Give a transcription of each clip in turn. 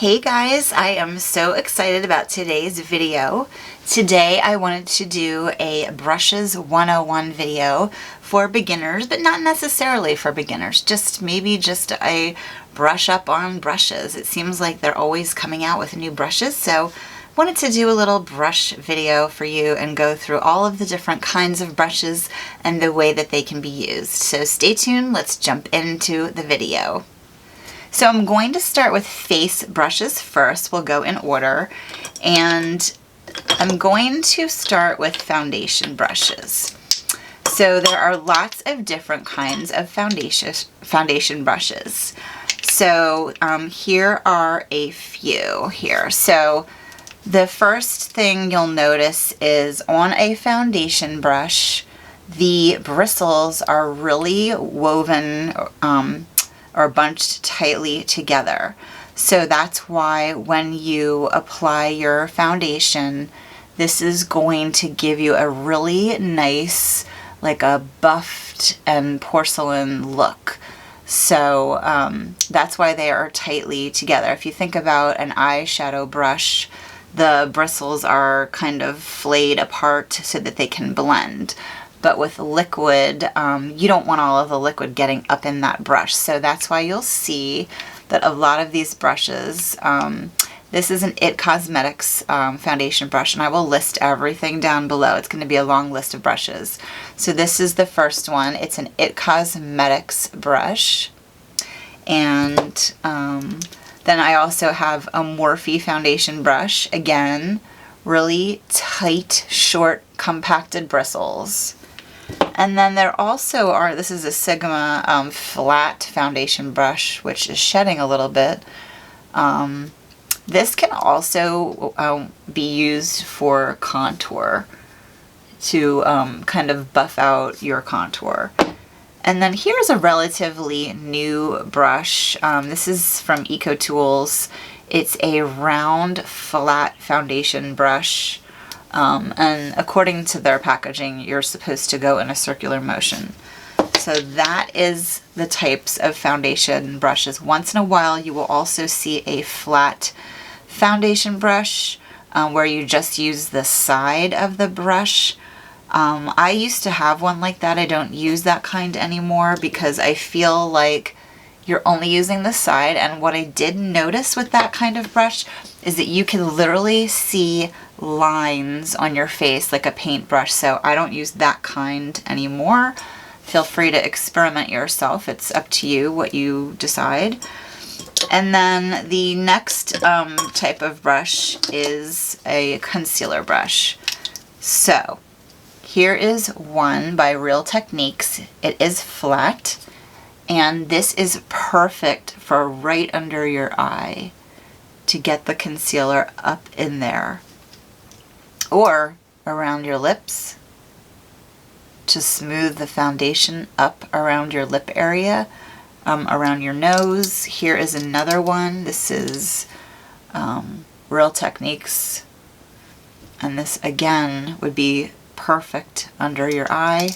Hey guys, I am so excited about today's video. Today I wanted to do a Brushes 101 video for beginners, but not necessarily for beginners, maybe just a brush up on brushes. It seems like they're always coming out with new brushes, so wanted to do a little brush video for you and go through all of the different kinds of brushes and the way that they can be used. So stay tuned, let's jump into the video. So I'm going to start with face brushes first. We'll go in order. And I'm going to start with foundation brushes. So there are lots of different kinds of foundation brushes. So here are a few here. So the first thing you'll notice is on a foundation brush, the bristles are really woven or bunched tightly together. So that's why when you apply your foundation, this is going to give you a really nice, like a buffed and porcelain look. So that's why they are tightly together. If you think about an eyeshadow brush, the bristles are kind of flayed apart so that they can blend. But with liquid, you don't want all of the liquid getting up in that brush. So that's why you'll see that a lot of these brushes, this is an IT Cosmetics foundation brush, and I will list everything down below. It's going to be a long list of brushes. So this is the first one. It's an IT Cosmetics brush. And then I also have a Morphe foundation brush. Again, really tight, short, compacted bristles. And then there also are, this is a Sigma flat foundation brush, which is shedding a little bit. This can also be used for contour, to kind of buff out your contour. And then here's a relatively new brush. This is from EcoTools. It's a round, flat foundation brush. And according to their packaging, you're supposed to go in a circular motion. So that is the types of foundation brushes. Once in a while, you will also see a flat foundation brush where you just use the side of the brush. I used to have one like that. I don't use that kind anymore because I feel like you're only using the side. And what I did notice with that kind of brush is that you can literally see lines on your face like a paintbrush. So I don't use that kind anymore. Feel free to experiment yourself. It's up to you what you decide. And then the next type of brush is a concealer brush. So here is one by Real Techniques. It is flat. And this is perfect for right under your eye to get the concealer up in there. Or around your lips to smooth the foundation up around your lip area, around your nose. Here is another one. This is Real Techniques. And this again would be perfect under your eye.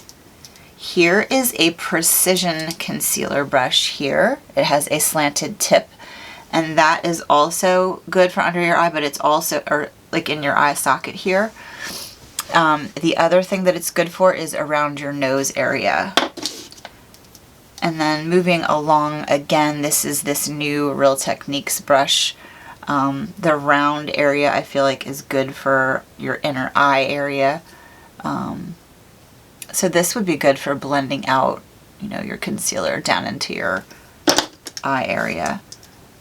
Here is a precision concealer brush here. It has a slanted tip, and that is also good for under your eye, but it's also, or like in your eye socket here. The other thing that it's good for is around your nose area. And then moving along again, this is this new Real Techniques brush. The round area I feel like is good for your inner eye area. So this would be good for blending out, you know, your concealer down into your eye area.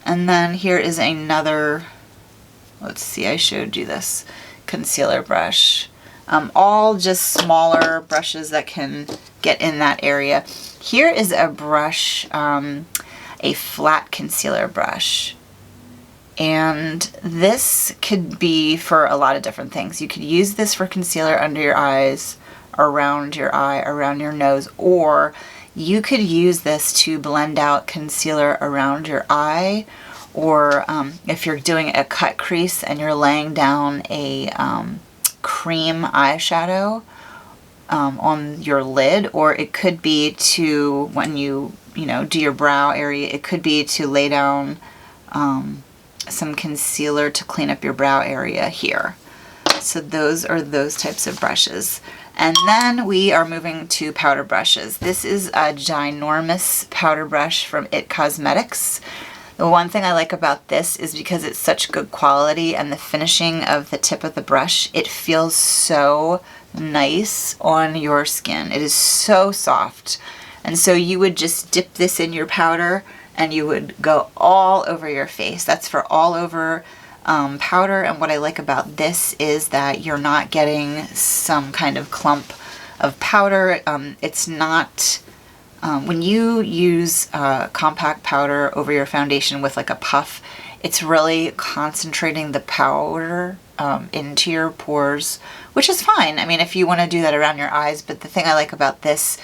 And then here is another, let's see, I showed you this concealer brush. All just smaller brushes that can get in that area. Here is a brush, a flat concealer brush. And this could be for a lot of different things. You could use this for concealer under your eyes, around your eye, around your nose, or you could use this to blend out concealer around your eye, or if you're doing a cut crease and you're laying down a cream eyeshadow on your lid, or it could be to, when you do your brow area, it could be to lay down some concealer to clean up your brow area here. So those are those types of brushes. And then we are moving to powder brushes. This is a ginormous powder brush from It Cosmetics. The one thing I like about this is because it's such good quality and the finishing of the tip of the brush, it feels so nice on your skin. It is so soft. And so you would just dip this in your powder and you would go all over your face. That's for all over powder. And what I like about this is that you're not getting some kind of clump of powder. It's not, when you use compact powder over your foundation with like a puff, it's really concentrating the powder into your pores, which is fine. I mean, if you want to do that around your eyes, but the thing I like about this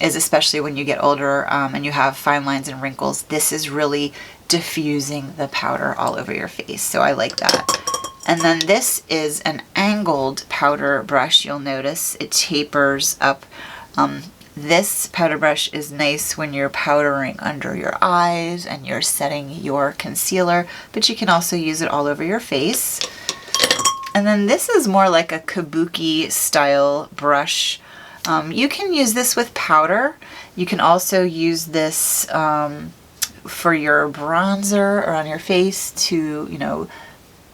is, especially when you get older and you have fine lines and wrinkles, this is really diffusing the powder all over your face. So I like that. And then this is an angled powder brush. You'll notice it tapers up. This powder brush is nice when you're powdering under your eyes and you're setting your concealer, but you can also use it all over your face. And then this is more like a kabuki style brush. You can use this with powder. You can also use this for your bronzer or on your face to, you know,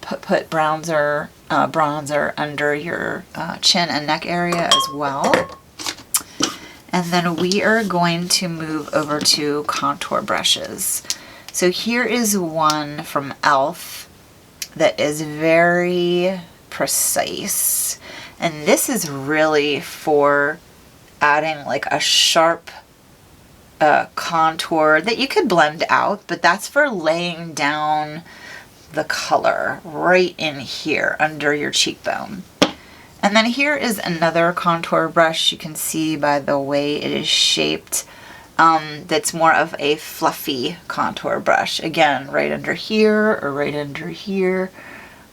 put bronzer under your chin and neck area as well. And then we are going to move over to contour brushes. So here is one from e.l.f. that is very precise. And this is really for adding like a sharp contour that you could blend out, but that's for laying down the color right in here under your cheekbone. And then here is another contour brush. You can see by the way it is shaped, that's more of a fluffy contour brush. Again, right under here or right under here.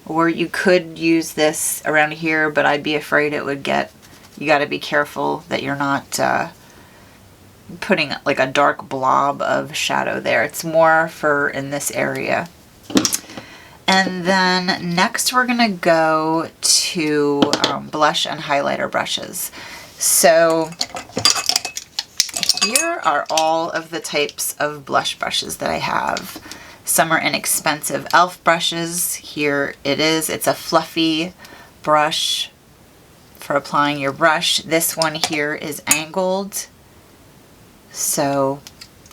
Or you could use this around here, but I'd be afraid it would get, you got to be careful that you're not putting like a dark blob of shadow there. It's more for in this area. And then next we're going to go to blush and highlighter brushes. So here are all of the types of blush brushes that I have. Some are inexpensive e.l.f. brushes. Here it is. It's a fluffy brush for applying your brush. This one here is angled. So,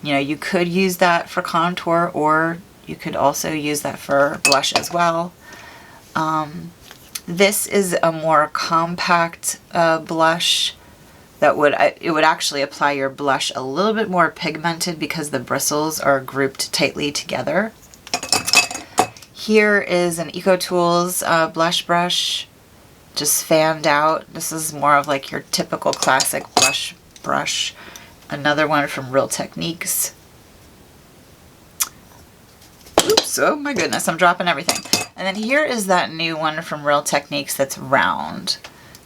you know, you could use that for contour, or you could also use that for blush as well. This is a more compact blush that would actually apply your blush a little bit more pigmented because the bristles are grouped tightly together. Here is an EcoTools blush brush, just fanned out. This is more of like your typical classic blush brush. Another one from Real Techniques. Oops, oh my goodness, I'm dropping everything. And then here is that new one from Real Techniques that's round.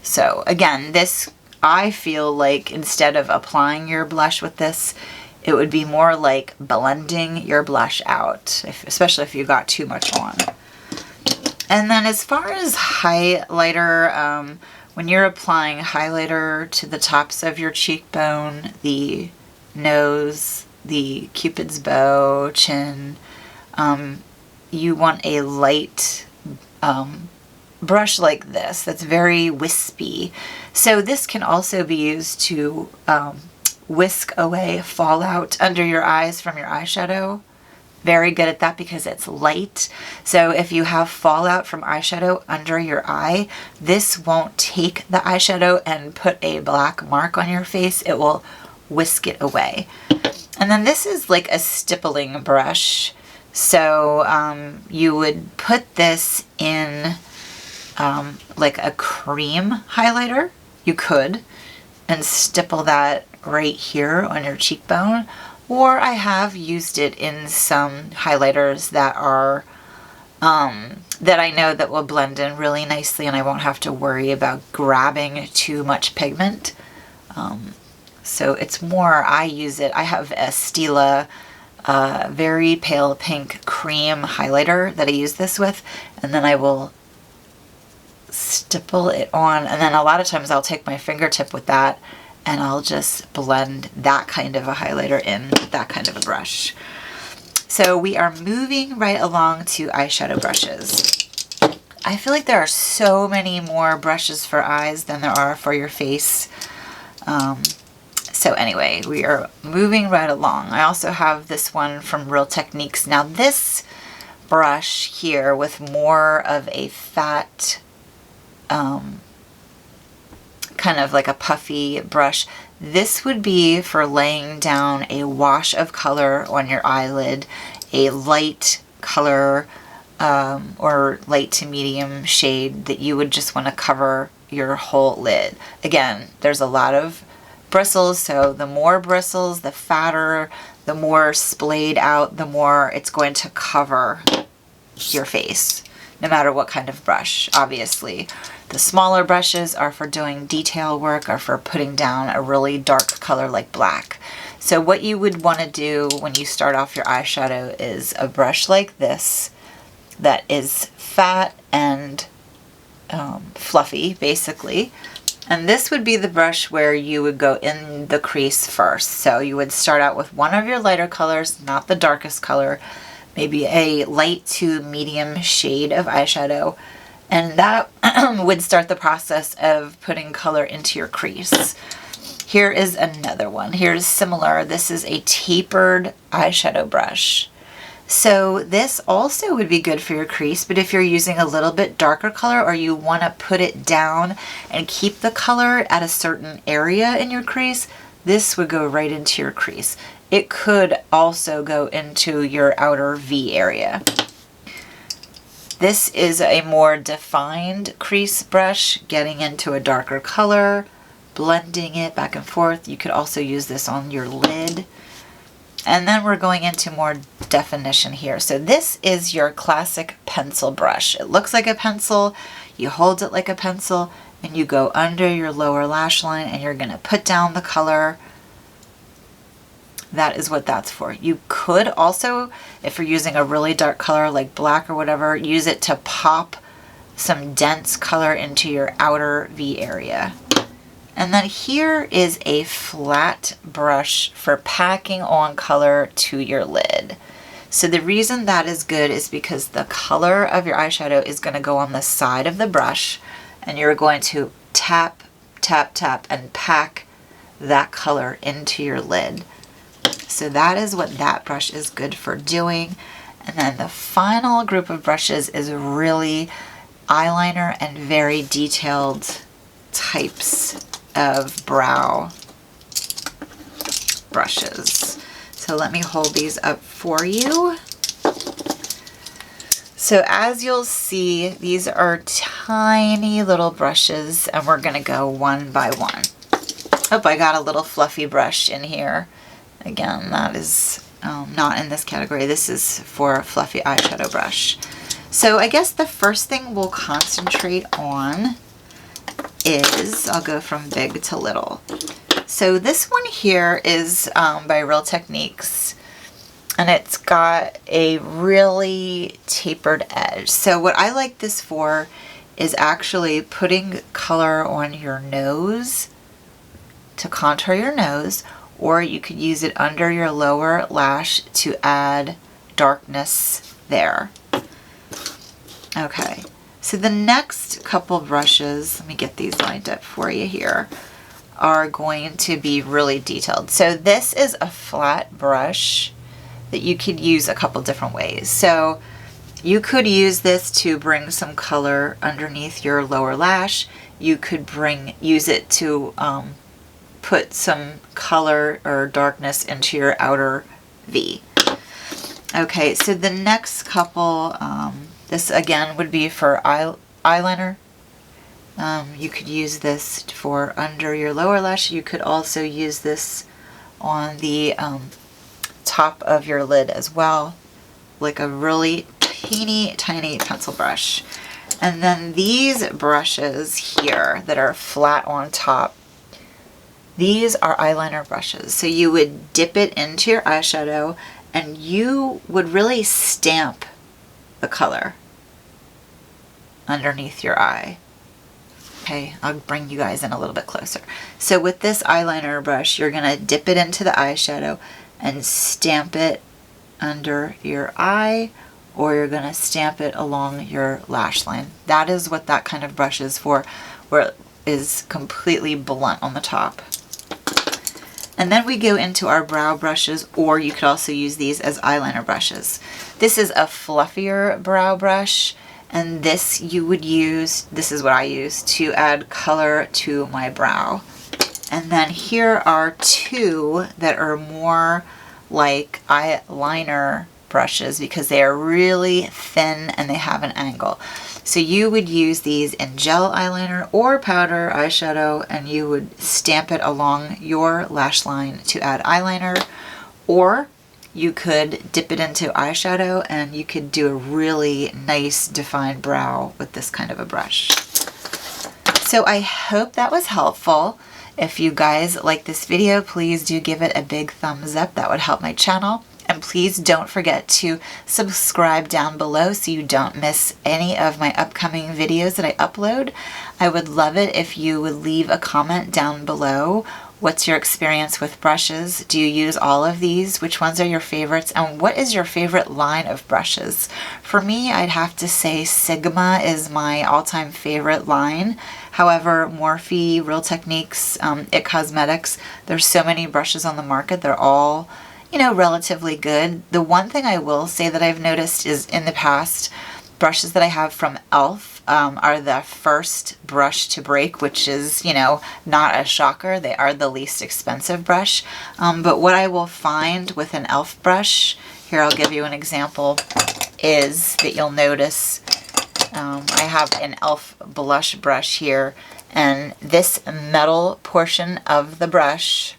So again, this, I feel like instead of applying your blush with this, it would be more like blending your blush out, especially if you got too much on. And then as far as highlighter, when you're applying highlighter to the tops of your cheekbone, the nose, the cupid's bow, chin, you want a light brush like this that's very wispy. So this can also be used to whisk away fallout under your eyes from your eyeshadow. Very good at that because it's light. So if you have fallout from eyeshadow under your eye, this won't take the eyeshadow and put a black mark on your face. It will whisk it away. And then this is like a stippling brush. So you would put this in like a cream highlighter. You could, and stipple that right here on your cheekbone. Or I have used it in some highlighters that are, that I know that will blend in really nicely and I won't have to worry about grabbing too much pigment. So it's more, I use it, I have a Stila a very pale pink cream highlighter that I use this with, and then I will stipple it on, and then a lot of times I'll take my fingertip with that and I'll just blend that kind of a highlighter in with that kind of a brush. So we are moving right along to eyeshadow brushes. I feel like there are so many more brushes for eyes than there are for your face. So anyway, we are moving right along. I also have this one from Real Techniques. Now this brush here with more of a fat, kind of like a puffy brush, this would be for laying down a wash of color on your eyelid, a light color or light to medium shade that you would just want to cover your whole lid. Again, there's a lot of bristles, so the more bristles, the fatter, the more splayed out, the more it's going to cover your face, no matter what kind of brush, obviously. The smaller brushes are for doing detail work or for putting down a really dark color like black. So what you would want to do when you start off your eyeshadow is a brush like this that is fat and fluffy, basically. And this would be the brush where you would go in the crease first. So you would start out with one of your lighter colors, not the darkest color, maybe a light to medium shade of eyeshadow. And that would start the process of putting color into your crease. Here is another one. Here's similar. This is a tapered eyeshadow brush. So this also would be good for your crease, but if you're using a little bit darker color or you want to put it down and keep the color at a certain area in your crease, this would go right into your crease. It could also go into your outer V area. This is a more defined crease brush, getting into a darker color, blending it back and forth. You could also use this on your lid. And then we're going into more definition here. So this is your classic pencil brush. It looks like a pencil, you hold it like a pencil, and you go under your lower lash line and you're gonna put down the color. That is what that's for. You could also, if you're using a really dark color like black or whatever, use it to pop some dense color into your outer V area. And then here is a flat brush for packing on color to your lid. So the reason that is good is because the color of your eyeshadow is going to go on the side of the brush, and you're going to tap, tap, tap, and pack that color into your lid. So that is what that brush is good for doing. And then the final group of brushes is really eyeliner and very detailed types of brow brushes. So let me hold these up for you. So as you'll see, these are tiny little brushes and we're gonna go one by one. Oh, I got a little fluffy brush in here. Again, that is not in this category. This is for a fluffy eyeshadow brush. So I guess the first thing we'll concentrate on is, I'll go from big to little. So this one here is by Real Techniques, and it's got a really tapered edge. So what I like this for is actually putting color on your nose to contour your nose, or you could use it under your lower lash to add darkness there. Okay. So the next couple brushes, let me get these lined up for you here, are going to be really detailed. So this is a flat brush that you could use a couple different ways. So you could use this to bring some color underneath your lower lash. You could use it to put some color or darkness into your outer V. Okay, so the next couple, this again would be for eyeliner. You could use this for under your lower lash. You could also use this on the top of your lid as well, like a really teeny tiny pencil brush. And then these brushes here that are flat on top, these are eyeliner brushes. So you would dip it into your eyeshadow and you would really stamp the color underneath your eye. Okay, I'll bring you guys in a little bit closer. So with this eyeliner brush, you're gonna dip it into the eyeshadow and stamp it under your eye, or you're gonna stamp it along your lash line. That is what that kind of brush is for, where it is completely blunt on the top. And then we go into our brow brushes, or you could also use these as eyeliner brushes. This is a fluffier brow brush, and this you would use, this is what I use to add color to my brow. And then here are two that are more like eyeliner brushes because they are really thin and they have an angle. So you would use these in gel eyeliner or powder eyeshadow, and you would stamp it along your lash line to add eyeliner, or you could dip it into eyeshadow and you could do a really nice defined brow with this kind of a brush. So I hope that was helpful. If you guys like this video, please do give it a big thumbs up. That would help my channel. And please don't forget to subscribe down below so you don't miss any of my upcoming videos that I upload. I would love it if you would leave a comment down below. What's your experience with brushes? Do you use all of these? Which ones are your favorites? And what is your favorite line of brushes? For me, I'd have to say Sigma is my all-time favorite line. However, Morphe, Real Techniques, It Cosmetics, there's so many brushes on the market. They're all, you know, relatively good. The one thing I will say that I've noticed is in the past, brushes that I have from e.l.f. Are the first brush to break, which is, you know, not a shocker. They are the least expensive brush. But what I will find with an e.l.f. brush, here I'll give you an example, is that you'll notice I have an e.l.f. blush brush here, and this metal portion of the brush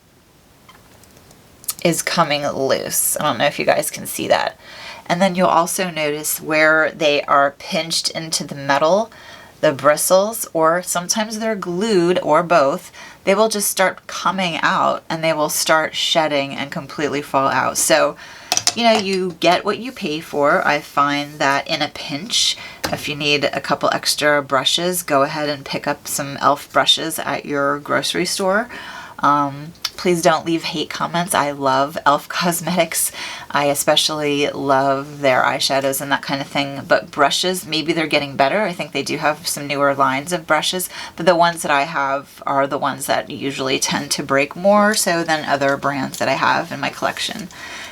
is coming loose. I don't know if you guys can see that. And then you'll also notice where they are pinched into the metal, the bristles, or sometimes they're glued, or both, they will just start coming out and they will start shedding and completely fall out. So, you know, you get what you pay for. I find that in a pinch, if you need a couple extra brushes, go ahead and pick up some e.l.f. brushes at your grocery store. Please don't leave hate comments. I love e.l.f. Cosmetics. I especially love their eyeshadows and that kind of thing. But brushes, maybe they're getting better. I think they do have some newer lines of brushes. But the ones that I have are the ones that usually tend to break more so than other brands that I have in my collection.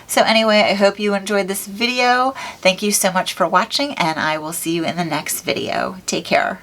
So anyway, I hope you enjoyed this video. Thank you so much for watching, and I will see you in the next video. Take care.